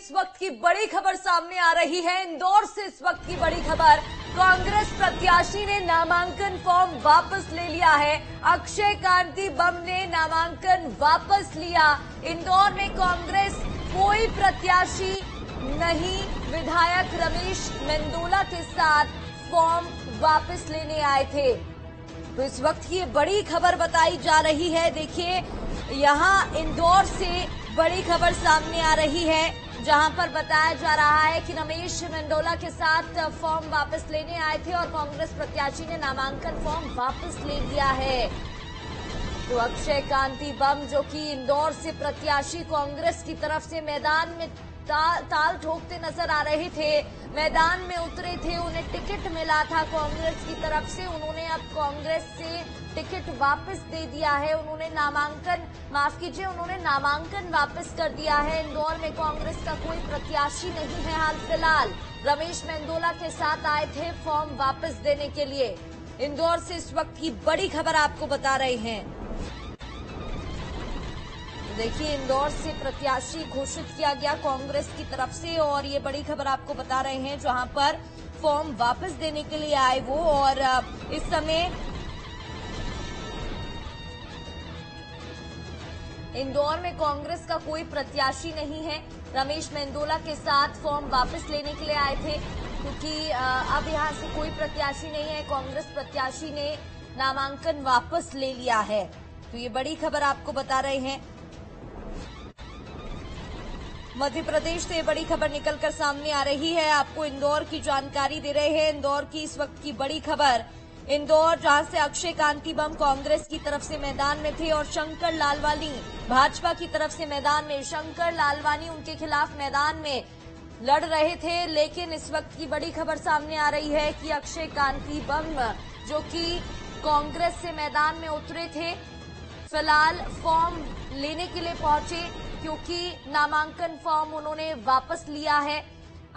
इस वक्त की बड़ी खबर सामने आ रही है। इंदौर से इस वक्त की बड़ी खबर, कांग्रेस प्रत्याशी ने नामांकन फॉर्म वापस ले लिया है। अक्षय कांति बम ने नामांकन वापस लिया। इंदौर में कांग्रेस कोई प्रत्याशी नहीं, विधायक रमेश मेंदोला के साथ फॉर्म वापस लेने आए थे। तो इस वक्त की बड़ी खबर बताई जा रही है। देखिए, यहां इंदौर से बड़ी खबर सामने आ रही है, जहां पर बताया जा रहा है कि रमेश मेंदोला के साथ फॉर्म वापस लेने आए थे और कांग्रेस प्रत्याशी ने नामांकन फॉर्म वापस ले लिया है। तो अक्षय कांति बम, जो कि इंदौर से प्रत्याशी कांग्रेस की तरफ से मैदान में ताल ठोकते नजर आ रहे थे, मैदान में उतरे थे, उन्हें टिकट मिला था कांग्रेस की तरफ से। उन्होंने अब कांग्रेस से टिकट वापस दे दिया है। उन्होंने नामांकन वापस कर दिया है। इंदौर में कांग्रेस का कोई प्रत्याशी नहीं है हाल फिलहाल। रमेश मेंदोला के साथ आए थे फॉर्म वापस देने के लिए। इंदौर से इस वक्त की बड़ी खबर आपको बता रहे हैं। देखिए, इंदौर से प्रत्याशी घोषित किया गया कांग्रेस की तरफ से और ये बड़ी खबर आपको बता रहे हैं, जहां पर फॉर्म वापस देने के लिए आए वो। और इस समय इंदौर में कांग्रेस का कोई प्रत्याशी नहीं है। रमेश मेंदोला के साथ फॉर्म वापस लेने के लिए आए थे, क्योंकि अब यहां से कोई प्रत्याशी नहीं है। कांग्रेस प्रत्याशी ने नामांकन वापस ले लिया है। तो ये बड़ी खबर आपको बता रहे हैं। मध्य प्रदेश से बड़ी खबर निकलकर सामने आ रही है। आपको इंदौर की जानकारी दे रहे हैं। इंदौर की इस वक्त की बड़ी खबर, इंदौर जहां से अक्षय कांति बम कांग्रेस की तरफ से मैदान में थे और शंकर लालवानी भाजपा की तरफ से मैदान में। शंकर लालवानी उनके खिलाफ मैदान में लड़ रहे थे, लेकिन इस वक्त की बड़ी खबर सामने आ रही है कि अक्षय कांति बम, जो कि कांग्रेस से मैदान में उतरे थे, फिलहाल फॉर्म लेने के लिए पहुंचे, क्योंकि नामांकन फॉर्म उन्होंने वापस लिया है।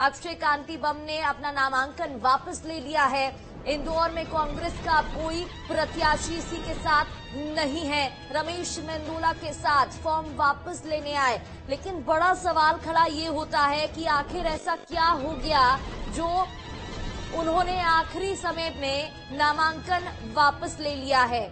अक्षय कांति बम ने अपना नामांकन वापस ले लिया है। इंदौर में कांग्रेस का कोई प्रत्याशी इसी के साथ नहीं है। रमेश मेंदोला के साथ फॉर्म वापस लेने आए, लेकिन बड़ा सवाल खड़ा ये होता है कि आखिर ऐसा क्या हो गया जो उन्होंने आखिरी समय में नामांकन वापस ले लिया है।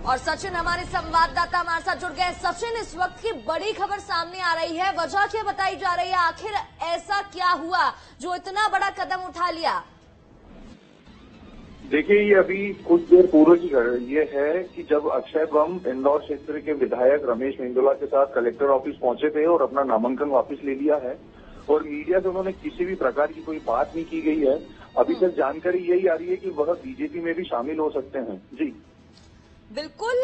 और सचिन हमारे संवाददाता हमारे साथ जुड़ गए। सचिन, इस वक्त की बड़ी खबर सामने आ रही है, वजह क्या बताई जा रही है? आखिर ऐसा क्या हुआ जो इतना बड़ा कदम उठा लिया? देखिए, ये अभी कुछ देर पूर्व की ये है कि जब अक्षय बम इंदौर क्षेत्र के विधायक रमेश मेंदोला के साथ कलेक्टर ऑफिस पहुंचे थे और अपना नामांकन वापस ले लिया है, और मीडिया से उन्होंने किसी भी प्रकार की कोई बात नहीं की गई है। अभी तक जानकारी यही आ रही है कि वह बीजेपी में भी शामिल हो सकते हैं। जी बिल्कुल,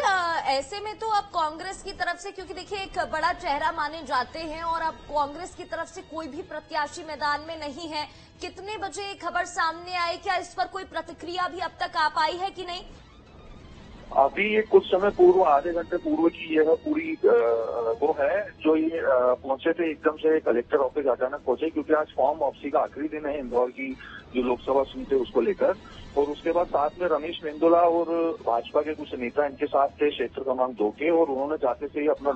ऐसे में तो अब कांग्रेस की तरफ से, क्योंकि देखिए एक बड़ा चेहरा माने जाते हैं और अब कांग्रेस की तरफ से कोई भी प्रत्याशी मैदान में नहीं है। कितने बजे ये खबर सामने आई? क्या इस पर कोई प्रतिक्रिया भी अब तक आ पाई है कि नहीं? अभी ये कुछ समय पूर्व, आधे घंटे पूर्व की यह पूरी वो है जो ये पहुंचे थे, एकदम से कलेक्टर ऑफिस अचानक पहुंचे, क्योंकि आज फॉर्म वापसी का आखिरी दिन है इंदौर की जो लोकसभा सीट है उसको लेकर। और उसके बाद साथ में रमेश मेंदोला और भाजपा के कुछ नेता इनके साथ थे क्षेत्र क्रमांक 2 के, और उन्होंने जाते से ही अपना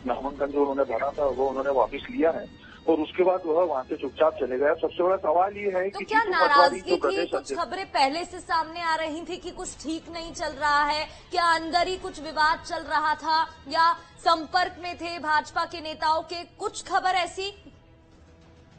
नामांकन जो उन्होंने भरा था वो उन्होंने वापस लिया है, और उसके बाद वह वहां से चुपचाप चले गए। सबसे बड़ा सवाल ये है तो कि क्या नाराजगी थी? कुछ खबरें पहले से सामने आ रही थी कि कुछ ठीक नहीं चल रहा है, क्या अंदर ही कुछ विवाद चल रहा था, या संपर्क में थे भाजपा के नेताओं के? कुछ खबर ऐसी?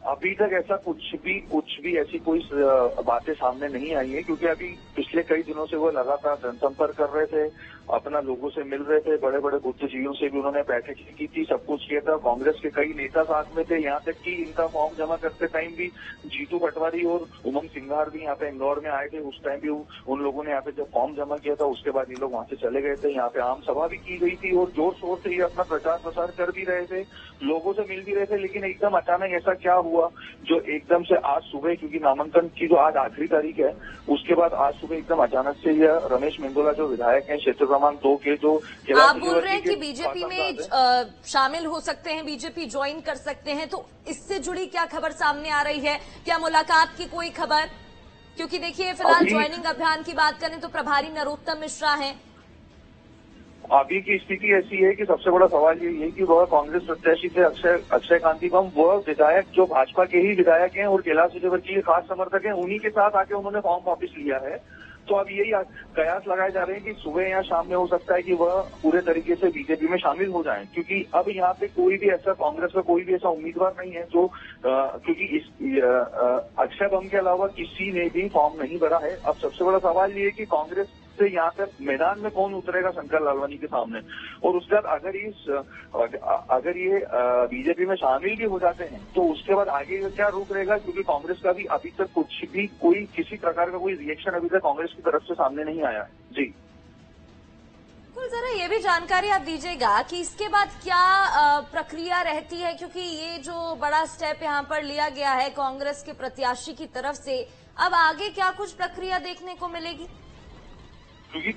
अभी तक ऐसा कुछ भी ऐसी कोई बातें सामने नहीं आई है, क्योंकि अभी पिछले कई दिनों से वो लगातार जनसंपर्क कर रहे थे, अपना लोगों से मिल रहे थे, बड़े बड़े बुद्धिजीवियों से भी उन्होंने बैठकें की थी, सब कुछ किया था। कांग्रेस के कई नेता साथ में थे, यहाँ तक कि इनका फॉर्म जमा करते टाइम भी जीतू पटवारी और उमंग सिंघार भी यहाँ पे इंदौर में आए थे। उस टाइम भी उन लोगों ने यहाँ पे जब फॉर्म जमा किया था, उसके बाद ये लोग वहां से चले गए थे। यहाँ पे आम सभा भी की गई थी और जोर शोर से ये अपना प्रचार प्रसार कर भी रहे थे, लोगों से मिल भी रहे थे। लेकिन एकदम अचानक ऐसा क्या हुआ जो एकदम से आज सुबह, क्योंकि नामांकन की जो आज आखिरी तारीख है, उसके बाद आज सुबह एकदम अचानक से यह रमेश मेंदोला जो विधायक हैं क्षेत्र क्रमांक 2 के, जो आप बोल रहे हैं कि बीजेपी में शामिल हो सकते हैं, बीजेपी ज्वाइन कर सकते हैं, तो इससे जुड़ी क्या खबर सामने आ रही है? क्या मुलाकात की कोई खबर? क्योंकि देखिए, फिलहाल ज्वाइनिंग अभियान की बात करें तो प्रभारी नरोत्तम मिश्रा हैं। अभी की स्थिति ऐसी है कि सबसे बड़ा सवाल यही है कि वह कांग्रेस प्रत्याशी थे अक्षय कांति बम, वह विधायक जो भाजपा के ही विधायक हैं और कैलाश विजयवर्गीय के खास समर्थक हैं, उन्हीं के साथ आके उन्होंने फॉर्म वापस लिया है। तो अब यही कयास लगाए जा रहे हैं कि सुबह या शाम में हो सकता है कि वह पूरे तरीके से बीजेपी में शामिल हो जाएं, क्योंकि अब यहाँ पे कोई भी ऐसा कांग्रेस का कोई भी ऐसा उम्मीदवार नहीं है जो क्योंकि इस अक्षय बम के अलावा किसी ने भी फॉर्म नहीं भरा है। अब सबसे बड़ा सवाल ये है कि कांग्रेस से यहाँ पे मैदान में कौन उतरेगा शंकर लालवानी के सामने, और उसके बाद अगर ये बीजेपी में शामिल भी हो जाते हैं तो उसके बाद आगे क्या रुख रहेगा, क्योंकि कांग्रेस का भी अभी तक कुछ भी कोई किसी प्रकार का कोई रिएक्शन अभी तक कांग्रेस की तरफ से सामने नहीं आया है। जी बिल्कुल, जरा ये भी जानकारी आप दीजिएगा कि इसके बाद क्या प्रक्रिया रहती है, क्योंकि ये जो बड़ा स्टेप यहाँ पर लिया गया है कांग्रेस के प्रत्याशी की तरफ से, अब आगे क्या कुछ प्रक्रिया देखने को मिलेगी? क्योंकि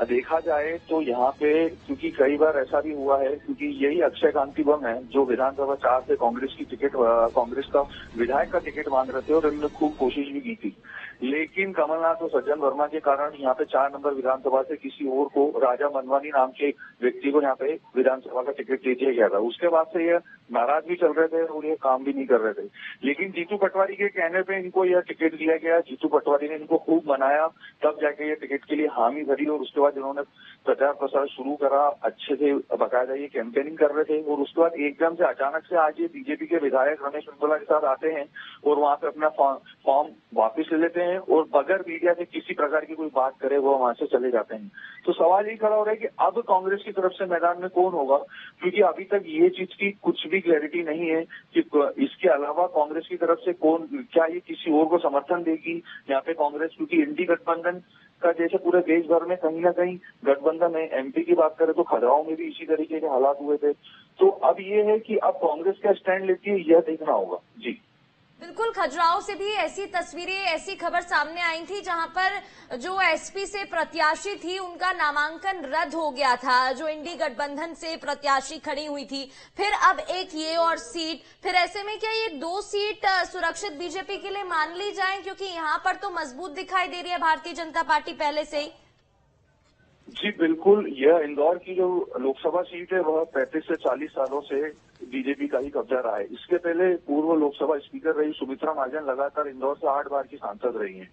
देखा जाए तो यहाँ पे क्योंकि कई बार ऐसा भी हुआ है, क्योंकि यही अक्षय कांति बम है जो विधानसभा 4 से कांग्रेस की टिकट कांग्रेस का विधायक का टिकट मांग रहे थे और इन्होंने खूब कोशिश भी की थी, लेकिन कमलनाथ और सज्जन वर्मा के कारण यहाँ पे 4 नंबर विधानसभा से किसी और को, राजा मनवानी नाम के व्यक्ति को यहाँ पे विधानसभा का टिकट दे दिया गया था। उसके बाद से ये नाराज भी चल रहे थे और ये काम भी नहीं कर रहे थे, लेकिन जीतू पटवारी के कहने पे इनको यह टिकट दिया गया। जीतू पटवारी ने इनको खूब मनाया, तब जाके ये टिकट के लिए हामी भरी और उसके बाद इन्होंने प्रचार प्रसार शुरू करा, अच्छे से बकायदा ये कैंपेनिंग कर रहे थे। और उसके बाद एकदम से अचानक से आज ये बीजेपी के विधायक रमेश बिंदोला के साथ आते हैं और वहां पे अपना फॉर्म वापस ले लेते हैं और बगैर मीडिया से किसी प्रकार की कोई बात करे वो वहां से चले जाते हैं। तो सवाल ये खड़ा हो रहा है कि अब कांग्रेस की तरफ से मैदान में कौन होगा, क्योंकि अभी तक ये चीज की कुछ भी क्लैरिटी नहीं है कि इसके अलावा कांग्रेस की तरफ से कौन, क्या ये किसी और को समर्थन देगी यहाँ पे कांग्रेस, क्योंकि इंडी गठबंधन का जैसे पूरे देश भर में कहीं ना कहीं गठबंधन है। एमपी की बात करें तो खजुराहो में भी इसी तरीके के हालात हुए थे। तो अब ये है कि अब कांग्रेस क्या स्टैंड लेती है यह देखना होगा। जी बिल्कुल, खजुराहो से भी ऐसी तस्वीरें, ऐसी खबर सामने आई थी जहां पर जो एसपी से प्रत्याशी थी उनका नामांकन रद्द हो गया था, जो इंडी गठबंधन से प्रत्याशी खड़ी हुई थी, फिर अब एक ये और सीट, फिर ऐसे में क्या ये 2 सीट सुरक्षित बीजेपी के लिए मान ली जाए, क्योंकि यहाँ पर तो मजबूत दिखाई दे रही है भारतीय जनता पार्टी पहले से ही। जी बिल्कुल, यह इंदौर की जो लोकसभा सीट है वह 35 से 40 सालों से बीजेपी का ही कब्जा रहा है। इसके पहले पूर्व लोकसभा स्पीकर रही सुमित्रा महाजन लगातार इंदौर से 8 बार की सांसद रही हैं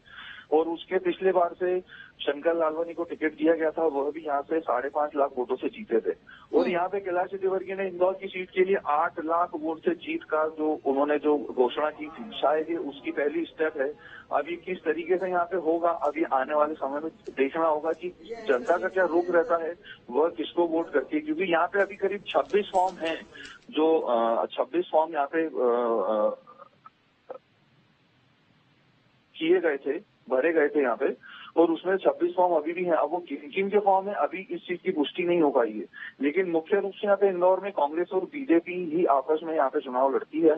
और उसके पिछले बार से शंकर लालवानी को टिकट दिया गया था, वह भी यहाँ से 5.5 लाख वोटों से जीते थे। और यहाँ पे कैलाश विजयवर्गीय ने इंदौर की सीट के लिए 8 लाख वोट से जीत का जो उन्होंने जो घोषणा की थी, शायद ये उसकी पहली स्टेप है। अभी किस तरीके से यहाँ पे होगा, अभी आने वाले समय में देखना होगा कि जनता का क्या रुख रहता है, वह किसको वोट करती है, क्योंकि यहाँ पे अभी करीब 26 फॉर्म हैं, जो 26 फॉर्म यहाँ पे किए गए थे, भरे गए थे यहाँ पे, और उसमें 26 फॉर्म अभी भी हैं। अब वो किन के फॉर्म है अभी इस चीज की पुष्टि नहीं हो पाई है, लेकिन मुख्य रूप से यहाँ पे इंदौर में कांग्रेस और बीजेपी ही आपस में यहाँ पे चुनाव लड़ती है।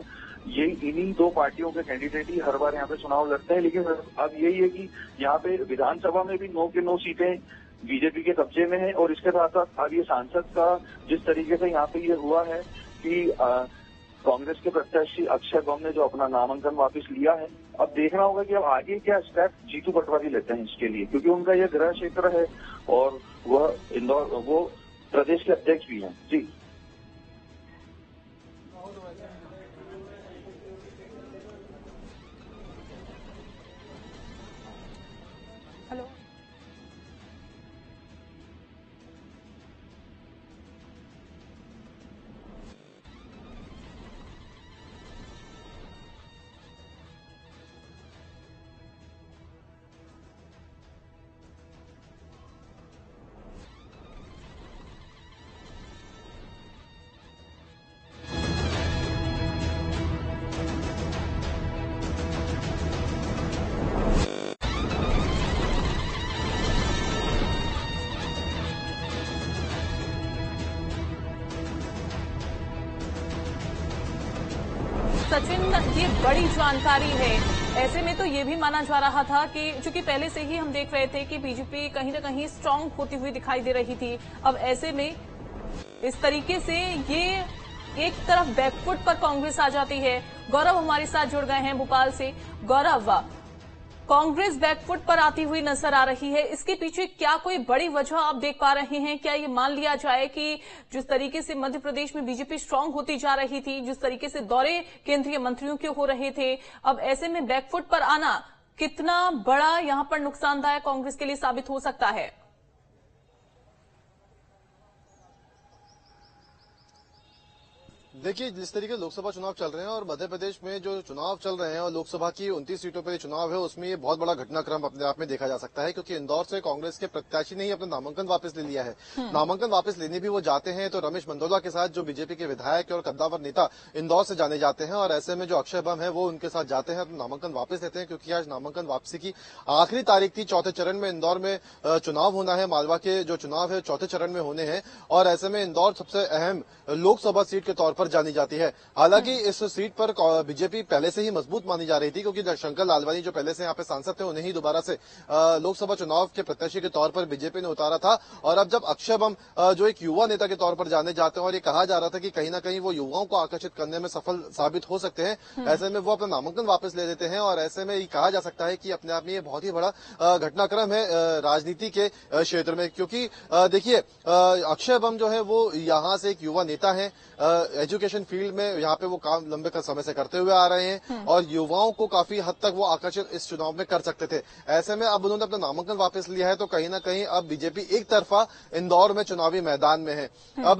ये इन्हीं 2 पार्टियों के कैंडिडेट ही हर बार यहाँ पे चुनाव लड़ते हैं, लेकिन अब यही है कि यहाँ पे विधानसभा में भी 9 के 9 सीटें बीजेपी के कब्जे में है। और इसके साथ साथ अब ये सांसद का जिस तरीके से यहाँ पे ये हुआ है कि कांग्रेस के प्रत्याशी अक्षय बम ने जो अपना नामांकन वापस लिया है, अब देखना होगा कि अब आगे क्या स्टेप जीतू पटवारी लेते हैं इसके लिए, क्योंकि उनका यह गृह क्षेत्र है और वह इंदौर, वो प्रदेश के अध्यक्ष भी हैं। जी हेलो, सचिन, ये बड़ी जानकारी है। ऐसे में तो ये भी माना जा रहा था कि चूंकि पहले से ही हम देख रहे थे कि बीजेपी कहीं ना कहीं स्ट्रांग होती हुई दिखाई दे रही थी, अब ऐसे में इस तरीके से ये एक तरफ बैकफुट पर कांग्रेस आ जाती है। गौरव हमारे साथ जुड़ गए हैं भोपाल से। गौरव, कांग्रेस बैकफुट पर आती हुई नजर आ रही है। इसके पीछे क्या कोई बड़ी वजह आप देख पा रहे हैं? क्या ये मान लिया जाए कि जिस तरीके से मध्य प्रदेश में बीजेपी स्ट्रांग होती जा रही थी, जिस तरीके से दौरे केंद्रीय मंत्रियों के हो रहे थे, अब ऐसे में बैकफुट पर आना कितना बड़ा यहां पर नुकसानदायक कांग्रेस के लिए साबित हो सकता है? देखिए, जिस तरीके से लोकसभा चुनाव चल रहे हैं और मध्य प्रदेश में जो चुनाव चल रहे हैं और लोकसभा की 29 सीटों पर चुनाव है, उसमें ये बहुत बड़ा घटनाक्रम अपने आप में देखा जा सकता है, क्योंकि इंदौर से कांग्रेस के प्रत्याशी ने ही अपना नामांकन वापस ले लिया है। नामांकन वापस लेने भी वो जाते हैं तो रमेश मेंदोला के साथ, जो बीजेपी के विधायक और कद्दावर नेता इंदौर से जाने जाते हैं, और ऐसे में जो अक्षय बम है वो उनके साथ जाते हैं, तो नामांकन वापस लेते हैं, क्योंकि आज नामांकन वापसी की आखिरी तारीख थी। चौथे चरण में इंदौर में चुनाव होना है, मालवा के जो चुनाव है चौथे चरण में होने हैं, और ऐसे में इंदौर सबसे अहम लोकसभा सीट के तौर पर जानी जाती है। हालांकि इस सीट पर बीजेपी पहले से ही मजबूत मानी जा रही थी, क्योंकि शंकर लालवानी जो पहले से यहाँ पे सांसद थे, उन्हें ही दोबारा से लोकसभा चुनाव के प्रत्याशी के तौर पर बीजेपी ने उतारा था। और अब जब अक्षय बम जो एक युवा नेता के तौर पर जाने जाते हैं, और ये कहा जा रहा था कि कहीं ना कहीं वो युवाओं को आकर्षित करने में सफल साबित हो सकते हैं, ऐसे में वो अपना नामांकन वापस ले लेते हैं। और ऐसे में ये कहा जा सकता है कि अपने आप में ये बहुत ही बड़ा घटनाक्रम है राजनीति के क्षेत्र में, क्योंकि देखिए, अक्षय बम जो है वो यहाँ से एक युवा नेता है, एजुकेशन फील्ड में यहाँ पे वो काम लंबे समय से करते हुए आ रहे हैं, और युवाओं को काफी हद तक वो आकर्षित इस चुनाव में कर सकते थे। ऐसे में अब उन्होंने अपना नामांकन वापस लिया है, तो कहीं ना कहीं अब बीजेपी एक तरफा इंदौर में चुनावी मैदान में है। अब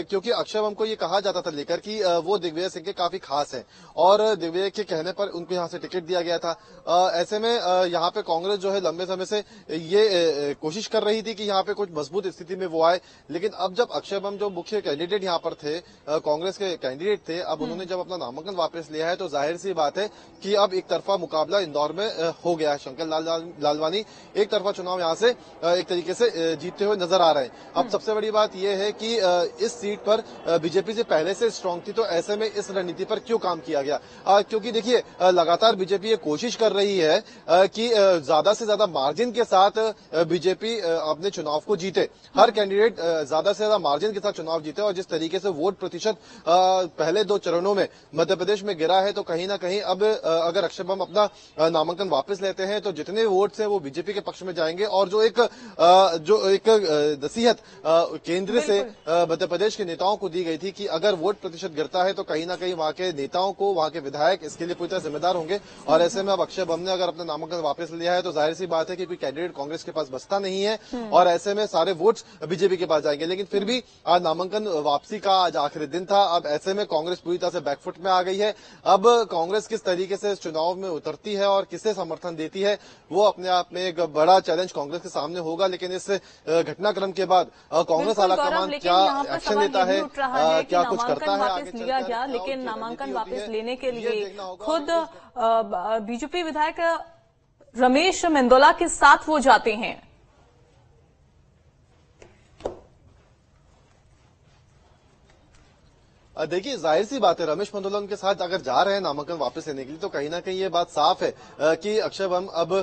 क्योंकि अक्षय बम को ये कहा जाता था लेकर कि वो दिग्विजय सिंह के काफी खास है, और दिग्विजय के कहने पर उनको यहाँ से टिकट दिया गया था। ऐसे में यहाँ पे कांग्रेस जो है लंबे समय से ये कोशिश कर रही थी कि यहाँ पे कुछ मजबूत स्थिति में वो आए, लेकिन अब जब अक्षय बम जो मुख्य कैंडिडेट यहाँ पर थे, कांग्रेस के कैंडिडेट थे, अब उन्होंने जब अपना नामांकन वापस लिया है, तो जाहिर सी बात है कि अब एक तरफा मुकाबला इंदौर में हो गया है। शंकर लालवानी एक तरफा चुनाव यहाँ से एक तरीके से जीतते हुए नजर आ रहे हैं। अब सबसे बड़ी बात यह है कि इस सीट पर बीजेपी से पहले से स्ट्रांग थी, तो ऐसे में इस रणनीति पर क्यों काम किया गया? क्योंकि देखिए, लगातार बीजेपी ये कोशिश कर रही है कि ज्यादा से ज्यादा मार्जिन के साथ बीजेपी अपने चुनाव को जीते, हर कैंडिडेट ज्यादा से ज्यादा मार्जिन के साथ चुनाव जीते। और जिस तरीके से वोट प्रतिशत पहले दो चरणों में मध्य प्रदेश में गिरा है, तो कहीं ना कहीं अब अगर अक्षय बम अपना नामांकन वापस लेते हैं, तो जितने वोट्स हैं वो बीजेपी के पक्ष में जाएंगे। और जो एक नसीहत केंद्र से मध्य प्रदेश के नेताओं को दी गई थी कि अगर वोट प्रतिशत गिरता है तो कहीं ना कहीं वहां के नेताओं को, वहां के विधायक इसके लिए पूरी तरह जिम्मेदार होंगे। और ऐसे में अब अक्षय बम ने अगर अपना नामांकन वापस लिया है, तो जाहिर सी बात है कि कोई कैंडिडेट कांग्रेस के पास बचता नहीं है, और ऐसे में सारे वोट्स बीजेपी के पास जाएंगे। लेकिन फिर भी आज नामांकन वापसी का आज आखिरी दिन था। अब ऐसे में कांग्रेस पूरी तरह से बैकफुट में आ गई है। अब कांग्रेस किस तरीके से इस चुनाव में उतरती है और किसे समर्थन देती है, वो अपने आप में एक बड़ा चैलेंज कांग्रेस के सामने होगा। लेकिन इस घटनाक्रम के बाद कांग्रेस आलाकमान क्या एक्शन लेता है, क्या कुछ करता है आगे लिया गया, लेकिन नामांकन वापस लेने के लिए खुद बीजेपी विधायक रमेश मेंदोला के साथ वो जाते हैं। देखिए, जाहिर सी बात है, रमेश मेंदोला उनके साथ अगर जा रहे हैं नामांकन वापस लेने के लिए, तो कहीं ना कहीं ये बात साफ है कि अक्षय बम अब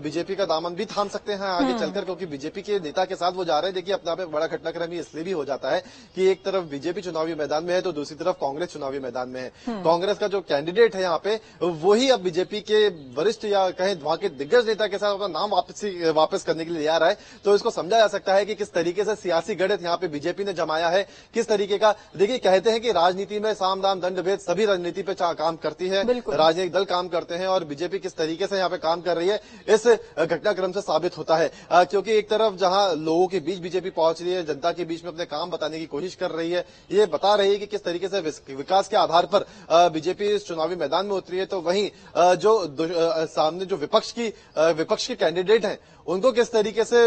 बीजेपी का दामन भी थाम सकते हैं आगे चलकर, क्योंकि बीजेपी के नेता के साथ वो जा रहे हैं। देखिए, अपने आप में बड़ा घटनाक्रम इसलिए भी हो जाता है कि एक तरफ बीजेपी चुनावी मैदान में है, तो दूसरी तरफ कांग्रेस चुनावी मैदान में है। कांग्रेस का जो कैंडिडेट है यहाँ पे, वही अब बीजेपी के वरिष्ठ या कहें वहां के दिग्गज नेता के साथ अपना नाम वापस करने के लिए आ रहा है। तो इसको समझा जा सकता है कि किस तरीके से सियासी गणित यहाँ पे बीजेपी ने जमाया है, किस तरीके का। देखिए, कहते हैं कि राजनीति में साम दाम दंड भेद सभी राजनीति पे काम करती है, राजनीतिक दल काम करते हैं, और बीजेपी किस तरीके से यहाँ पे काम कर रही है इस घटनाक्रम से साबित होता है। क्योंकि एक तरफ जहां लोगों के बीच बीजेपी पहुंच रही है, जनता के बीच में अपने काम बताने की कोशिश कर रही है, ये बता रही है कि किस तरीके से विकास के आधार पर बीजेपी इस चुनावी मैदान में उतरी है, तो वहीं जो सामने जो विपक्ष के कैंडिडेट हैं उनको किस तरीके से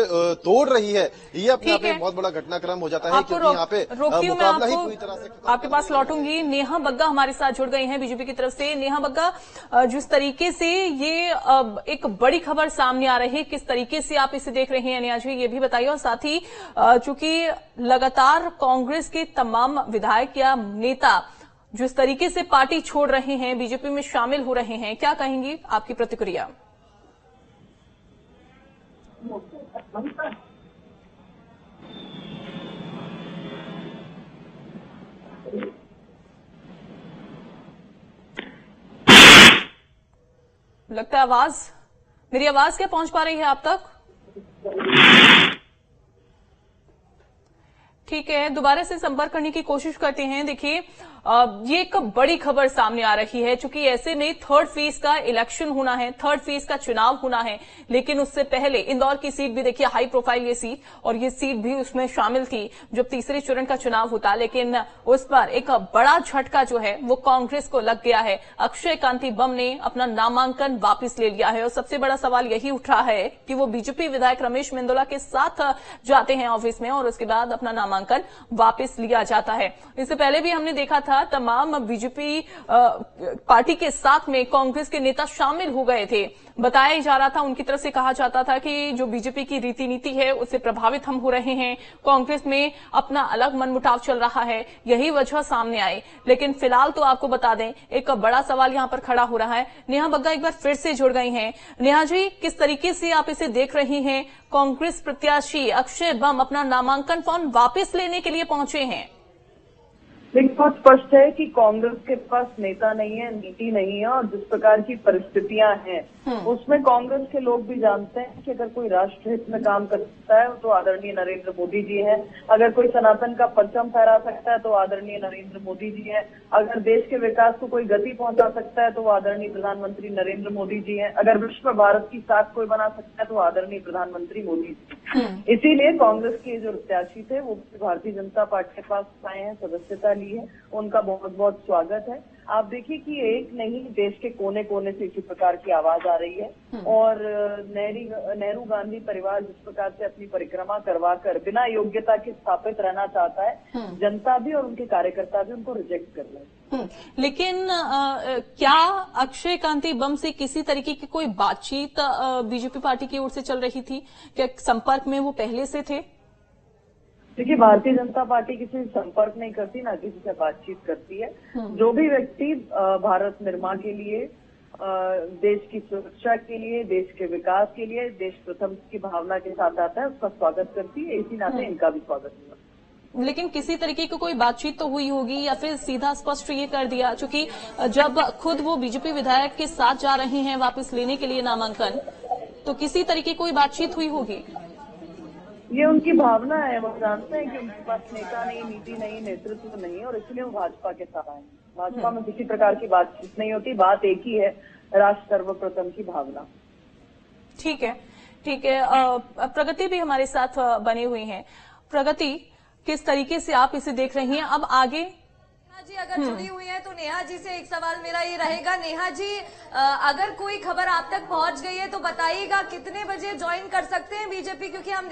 तोड़ रही है, ये अपने आप में बहुत बड़ा घटनाक्रम हो जाता है। क्योंकि यहाँ पे मुकाबला ही पूरी तरह से आपके पास लौटूंगी। नेहा बग्गा हमारे साथ जुड़ गई हैं बीजेपी की तरफ से। नेहा बग्गा, जिस तरीके से ये एक बड़ी खबर सामने आ रही है, किस तरीके से आप इसे देख रहे हैं अनिया जी, ये भी बताइए। और साथ ही चूंकि लगातार कांग्रेस के तमाम विधायक या नेता जिस तरीके से पार्टी छोड़ रहे हैं, बीजेपी में शामिल हो रहे हैं, क्या कहेंगी, आपकी प्रतिक्रिया? लगता है आवाज मेरी आवाज क्या पहुंच पा रही है आप तक? ठीक है, दोबारा से संपर्क करने की कोशिश करते हैं। देखिए, ये एक बड़ी खबर सामने आ रही है, क्योंकि ऐसे में थर्ड फेज का इलेक्शन होना है, थर्ड फेज का चुनाव होना है, लेकिन उससे पहले इंदौर की सीट भी देखिए हाई प्रोफाइल ये सीट, और ये सीट भी उसमें शामिल थी जब तीसरे चरण का चुनाव होता, लेकिन उस पर एक बड़ा झटका जो है वो कांग्रेस को लग गया है। अक्षय कांति बम ने अपना नामांकन वापस ले लिया है, और सबसे बड़ा सवाल यही उठ रहा है कि वो बीजेपी विधायक रमेश मेंदोला के साथ जाते हैं ऑफिस में, और उसके बाद अपना नामांकन वापस लिया जाता है। इससे पहले भी हमने देखा था तमाम बीजेपी पार्टी के साथ में कांग्रेस के नेता शामिल हो गए थे। बताया जा रहा था, उनकी तरफ से कहा जाता था कि जो बीजेपी की रीति नीति है उससे प्रभावित हम हो रहे हैं, कांग्रेस में अपना अलग मनमुटाव चल रहा है, यही वजह सामने आई। लेकिन फिलहाल तो आपको बता दें, एक बड़ा सवाल यहां पर खड़ा हो रहा है। नेहा बग्गा एक बार फिर से जुड़ गई हैं। नेहा जी, किस तरीके से आप इसे देख रही हैं? कांग्रेस प्रत्याशी अक्षय बम अपना नामांकन फॉर्म वापस लेने के लिए पहुंचे हैं। लेकिन बहुत स्पष्ट है कि कांग्रेस के पास नेता नहीं है, नीति नहीं है, और जिस प्रकार की परिस्थितियां हैं उसमें कांग्रेस के लोग भी जानते हैं कि अगर कोई राष्ट्र हित में काम कर सकता है तो आदरणीय नरेंद्र मोदी जी हैं। अगर कोई सनातन का परचम फहरा सकता है तो आदरणीय नरेंद्र मोदी जी हैं। अगर देश के विकास को कोई गति पहुंचा सकता है तो आदरणीय प्रधानमंत्री नरेंद्र मोदी जी हैं। अगर विश्व में भारत की साख कोई बना सकता है तो आदरणीय प्रधानमंत्री मोदी जी। इसीलिए कांग्रेस के जो प्रत्याशी थे वो भारतीय जनता पार्टी के पास आए हैं, सदस्यता ली है, उनका बहुत बहुत स्वागत है। आप देखिए कि एक नहीं, देश के कोने कोने से इसी प्रकार की आवाज आ रही है, और नेहरू गांधी परिवार जिस प्रकार से अपनी परिक्रमा करवा कर बिना योग्यता के स्थापित रहना चाहता है, जनता भी और उनके कार्यकर्ता भी उनको रिजेक्ट कर रहे हैं। लेकिन क्या अक्षय कांति बम से किसी तरीके की कोई बातचीत बीजेपी पार्टी की ओर से चल रही थी? क्या संपर्क में वो पहले से थे? देखिए, भारतीय जनता पार्टी किसी से संपर्क नहीं करती, ना किसी से बातचीत करती है। जो भी व्यक्ति भारत निर्माण के लिए, देश की सुरक्षा के लिए, देश के विकास के लिए, देश प्रथम की भावना के साथ आता है, उसका स्वागत करती है। इसी नाते इनका भी स्वागत हुआ। लेकिन किसी तरीके की कोई बातचीत तो हुई होगी, या फिर सीधा स्पष्ट ये कर दिया, क्योंकि जब खुद वो बीजेपी विधायक के साथ जा रहे हैं वापस लेने के लिए नामांकन, तो किसी तरीके की कोई बातचीत हुई होगी? ये उनकी भावना है, वो जानते हैं कि उनके पास नेता नहीं, नीति नहीं, नेतृत्व नहीं, और इसलिए वो भाजपा के साथ आए। भाजपा में किसी प्रकार की बातचीत नहीं होती, बात एक ही है, राष्ट्र सर्वप्रथम की भावना। ठीक है, ठीक है। प्रगति भी हमारे साथ बनी हुई है। प्रगति, किस तरीके से आप इसे देख रही हैं अब आगे? जी अगर जुड़ी हुई है तो नेहा जी से एक सवाल मेरा ये रहेगा। नेहा जी, अगर कोई खबर आप तक पहुंच गई है तो बताइएगा कितने बजे ज्वाइन कर सकते हैं बीजेपी, क्योंकि हम